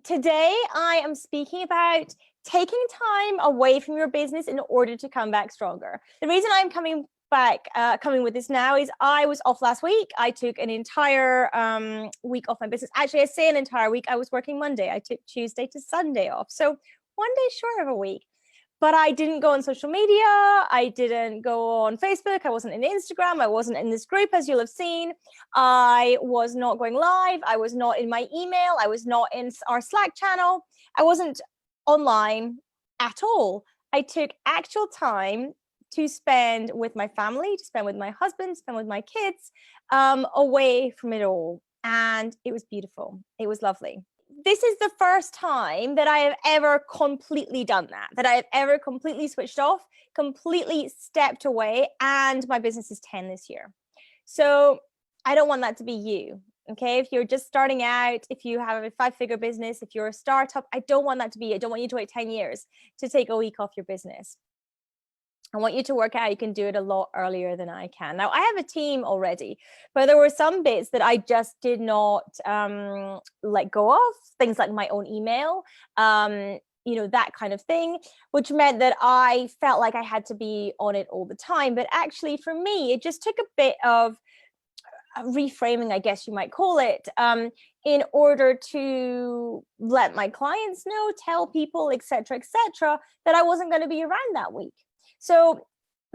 Today I am speaking about taking time away from your business in order to come back stronger. The reason I'm coming with this now is I was off last week. I took an entire week off my business. Actually, I say an entire week. I was working Monday. I took Tuesday to Sunday off. So one day short of a week. But I didn't go on social media. I didn't go on Facebook. I wasn't in Instagram. I wasn't in this group, as you'll have seen. I was not going live. I was not in my email. I was not in our Slack channel. I wasn't online at all. I took actual time to spend with my family, to spend with my husband, to spend with my kids, away from it all. And it was beautiful. It was lovely. This is the first time that I have ever completely done that I have ever completely switched off, completely stepped away, and my business is 10 this year. So I don't want that to be you. Okay, if you're just starting out, if you have a 5-figure business, if you're a startup, I don't want that to be you. I don't want you to wait 10 years to take a week off your business. I want you to work out you can do it a lot earlier than I can. Now, I have a team already, but there were some bits that I just did not let go of, things like my own email, that kind of thing, which meant that I felt like I had to be on it all the time. But actually, for me, it just took a bit of reframing, I guess you might call it, in order to let my clients know, tell people, etc., that I wasn't going to be around that week. So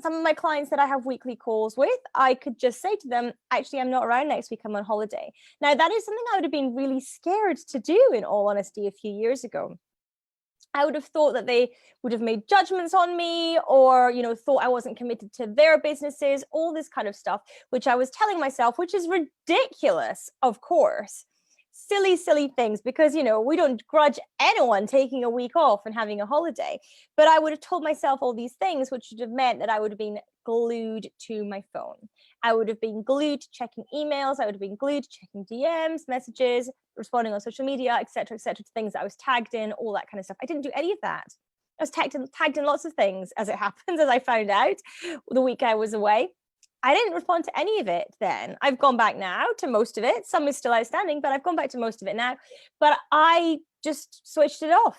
some of my clients that I have weekly calls with, I could just say to them, actually, I'm not around next week, I'm on holiday. Now, that is something I would have been really scared to do, in all honesty, a few years ago. I would have thought that they would have made judgments on me, or, thought I wasn't committed to their businesses, all this kind of stuff, which I was telling myself, which is ridiculous, of course. Silly things, because, we don't grudge anyone taking a week off and having a holiday. But I would have told myself all these things, which would have meant that I would have been glued to my phone. I would have been glued to checking emails. I would have been glued to checking DMs, messages, responding on social media, etc., to things that I was tagged in, all that kind of stuff. I didn't do any of that. I was tagged in lots of things, as it happens, as I found out the week I was away. I didn't respond to any of it then. I've gone back now to most of it. Some is still outstanding, but I've gone back to most of it now. But I just switched it off.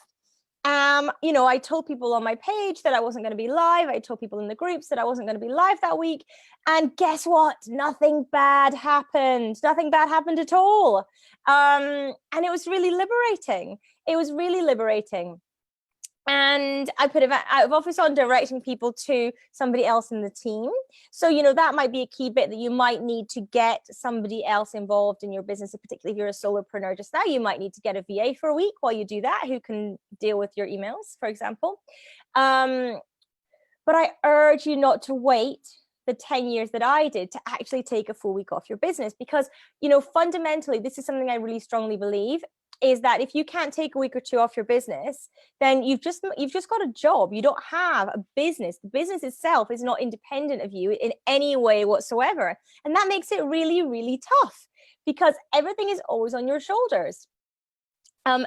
I told people on my page that I wasn't going to be live. I told people in the groups that I wasn't going to be live that week. And guess what? Nothing bad happened. Nothing bad happened at all. And it was really liberating. It was really liberating. And I put it out of office on directing people to somebody else in the team. So, that might be a key bit that you might need to get somebody else involved in your business, particularly if you're a solopreneur just now. You might need to get a VA for a week while you do that, who can deal with your emails, for example. But I urge you not to wait the 10 years that I did to actually take a full week off your business, because, fundamentally, this is something I really strongly believe, is that if you can't take a week or two off your business, then you've just got a job. You don't have a business. The business itself is not independent of you in any way whatsoever. And that makes it really, really tough, because everything is always on your shoulders.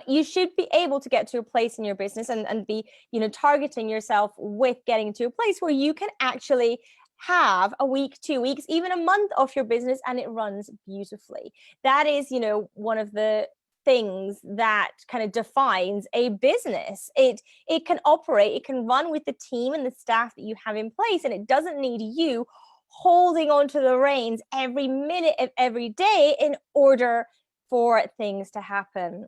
You should be able to get to a place in your business and be, targeting yourself with getting to a place where you can actually have a week, 2 weeks, even a month off your business, and it runs beautifully. That is, one of the things that kind of defines a business. It can operate, it can run with the team and the staff that you have in place, and it doesn't need you holding onto the reins every minute of every day in order for things to happen.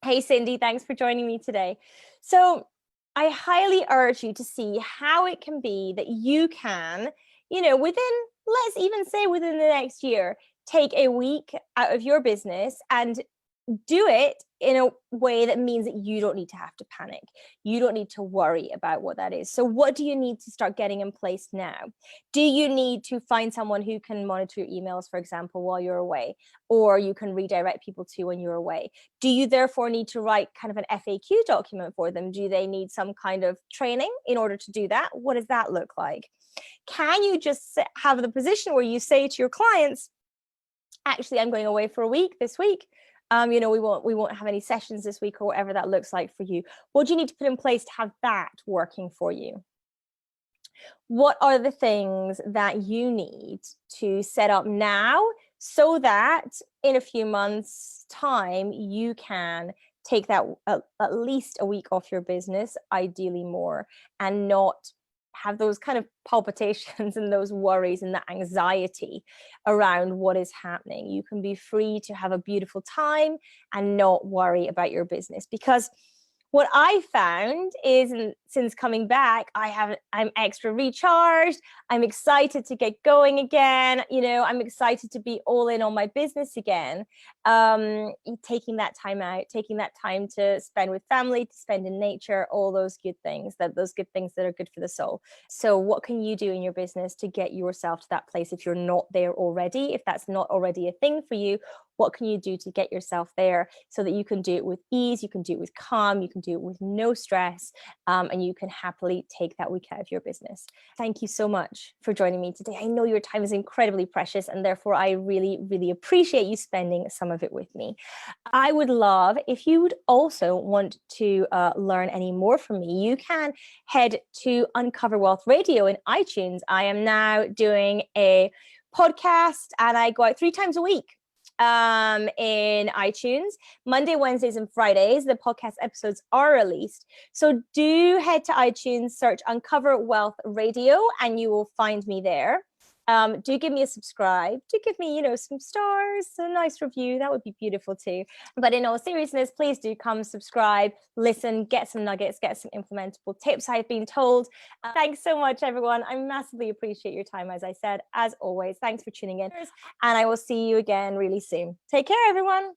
Hey, Cindy, thanks for joining me today. So I highly urge you to see how it can be that you can, let's even say within the next year, take a week out of your business and do it in a way that means that you don't need to have to panic. You don't need to worry about what that is. So what do you need to start getting in place now? Do you need to find someone who can monitor your emails, for example, while you're away, or you can redirect people to when you're away? Do you therefore need to write kind of an FAQ document for them? Do they need some kind of training in order to do that? What does that look like? Can you just have the position where you say to your clients, actually, I'm going away for a week this week. We won't have any sessions this week, or whatever that looks like for you. What do you need to put in place to have that working for you? What are the things that you need to set up now so that in a few months' time you can take that at least a week off your business, ideally more, and not have those kind of palpitations and those worries and the anxiety around what is happening. You can be free to have a beautiful time and not worry about your business. Because what I found is, since coming back, I'm extra recharged. I'm excited to get going again. I'm excited to be all in on my business again. Taking that time out, taking that time to spend with family, to spend in nature, all those good things that are good for the soul. So what can you do in your business to get yourself to that place if you're not there already? If that's not already a thing for you, what can you do to get yourself there so that you can do it with ease, you can do it with calm, you can do it with no stress, and you can happily take that week out of your business. Thank you so much for joining me today. I know your time is incredibly precious, and therefore I really, really appreciate you spending some of it with me. I would love if you would also want to learn any more from me. You can head to Uncover Wealth Radio in iTunes. I am now doing a podcast, and I go out 3 times a week in iTunes. Monday, Wednesdays, and Fridays, the podcast episodes are released. So do head to iTunes, search Uncover Wealth Radio, and you will find me there. Do give me a subscribe. Do give me, some stars, a nice review. That would be beautiful too. But in all seriousness, please do come subscribe, listen, get some nuggets, get some implementable tips I've been told. Thanks so much, everyone. I massively appreciate your time, as I said. As always, thanks for tuning in. And I will see you again really soon. Take care, everyone.